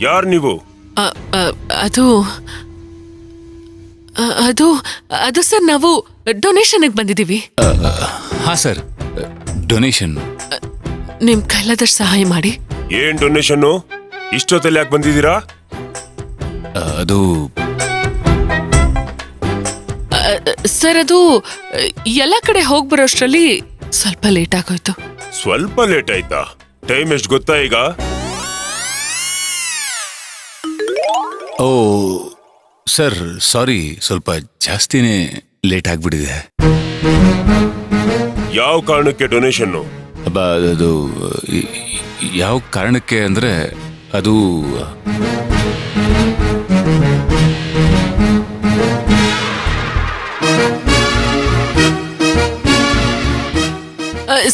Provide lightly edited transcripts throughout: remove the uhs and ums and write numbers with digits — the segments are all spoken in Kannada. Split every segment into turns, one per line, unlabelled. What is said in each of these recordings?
ಯಾರು ನೀವು?
ಅದು ಅದು ಅದು ಸರ್, ನಾವು ಡೊನೇಷನ್ಗೆ ಬಂದಿದ್ದೀವಿ.
ಹಾ ಸರ್, ಡೊನೇಷನ್.
ನಿಮ್ ಕೈಲಾದಷ್ಟು ಸಹಾಯ ಮಾಡಿ.
ಏನ್ ಡೊನೇಷನ್ನು? ಇಷ್ಟೊತ್ತಲ್ಲಿ ಯಾಕೆ ಬಂದಿದ್ದೀರಾ?
ಅದು
ಸರ್, ಅದು ಎಲ್ಲ ಕಡೆ ಹೋಗಿ ಬರೋಷ್ಟ್ರಲ್ಲಿ ಸ್ವಲ್ಪ ಲೇಟ್ ಆಗೋಯ್ತು.
ಸ್ವಲ್ಪ ಲೇಟ್ ಆಯ್ತಾ? ಟೈಮ್ ಎಷ್ಟು ಗೊತ್ತಾ ಈಗ?
ಓ ಸರ್, ಸಾರಿ, ಸ್ವಲ್ಪ ಜಾಸ್ತಿನೇ ಲೇಟ್ ಆಗ್ಬಿಟ್ಟಿದೆ.
ಯಾವ ಕಾರಣಕ್ಕೆ ಡೊನೇಷನ್ನು?
ಅದು ಯಾವ ಕಾರಣಕ್ಕೆ ಅಂದ್ರೆ ಅದು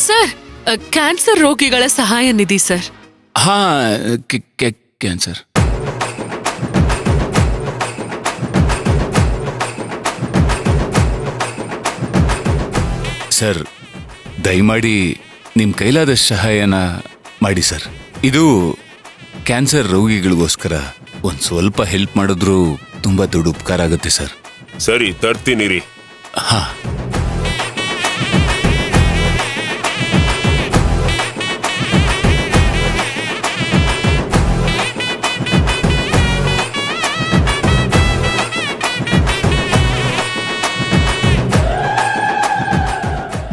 ಸರ್, ಕ್ಯಾನ್ಸರ್ ರೋಗಿಗಳ ಸಹಾಯ ನಿಧಿ ಸರ್.
ಹಾ, ಕ್ಯಾನ್ಸರ್. ಸರ್, ದಯಮಾಡಿ ನಿಮ್ಮ ಕೈಲಾದ ಸಹಾಯನ ಮಾಡಿ ಸರ್. ಇದು ಕ್ಯಾನ್ಸರ್ ರೋಗಿಗಳಿಗೋಸ್ಕರ ಒಂದು ಸ್ವಲ್ಪ ಹೆಲ್ಪ್ ಮಾಡಿದ್ರೂ ತುಂಬಾ ದೊಡ್ಡ ಉಪಕಾರ ಆಗುತ್ತೆ ಸರ್.
ಸರಿ, ತರ್ತೀನಿ ರೀ.
ಹಾ,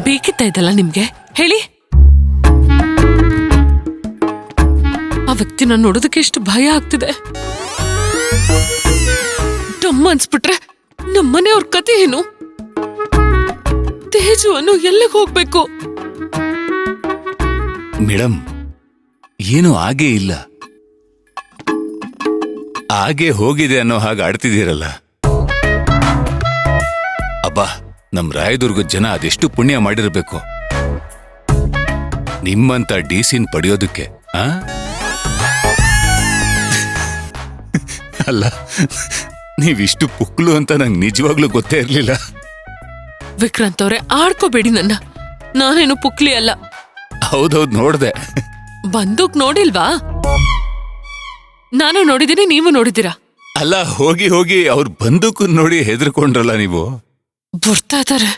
ಬೇಕಿತ್ತ ಇದಲ್ಲ ನಿಮ್ಗೆ? ಹೇಳಿ. ಆ ವ್ಯಕ್ತಿನ ನೋಡೋದಕ್ಕೆ ಎಷ್ಟು ಭಯ ಆಗ್ತಿದೆ. ಡಮ್ಮ ಅನ್ಸ್ಬಿಟ್ರೆ ನಮ್ಮನೆಯವ್ರ ಕತೆ ಏನು? ತೇಜು ಅನ್ನು ಎಲ್ಲಿಗೆ ಹೋಗ್ಬೇಕು?
ಮೇಡಮ್, ಏನು ಆಗೇ ಇಲ್ಲ, ಆಗೇ ಹೋಗಿದೆ ಅನ್ನೋ ಹಾಗೆ ಆಡ್ತಿದ್ದೀರಲ್ಲ. ಅಬ್ಬಾ, ನಮ್ ರಾಯದುರ್ಗದ ಜನ ಅದೆಷ್ಟು ಪುಣ್ಯ ಮಾಡಿರ್ಬೇಕು ನಿಮ್ಮಂತ ಡಿಸಿನ್ ಪಡೆಯೋದಕ್ಕೆ. ಅಲ್ಲ, ನೀವಿಷ್ಟು ಪುಕ್ಲು ಅಂತ ನಂಗೆ ನಿಜವಾಗ್ಲೂ ಗೊತ್ತೇ ಇರ್ಲಿಲ್ಲ.
ವಿಕ್ರಾಂತ್ ಅವ್ರೆ, ಆಡ್ಕೋಬೇಡಿ ನನ್ನ. ನಾನೇನು ಪುಕ್ಲಿ ಅಲ್ಲ.
ಹೌದೌದ್, ನೋಡ್ದೆ.
ಬಂದೂಕ್ ನೋಡಿಲ್ವಾ? ನಾನು ನೋಡಿದ್ದೀನಿ, ನೀವು ನೋಡಿದ್ದೀರಾ?
ಅಲ್ಲ, ಹೋಗಿ ಹೋಗಿ ಅವ್ರ ಬಂದೂಕು ನೋಡಿ ಹೆದರ್ಕೊಂಡ್ರಲ್ಲ ನೀವು.
ಬರ್ತಾ ಇದಾರೆ.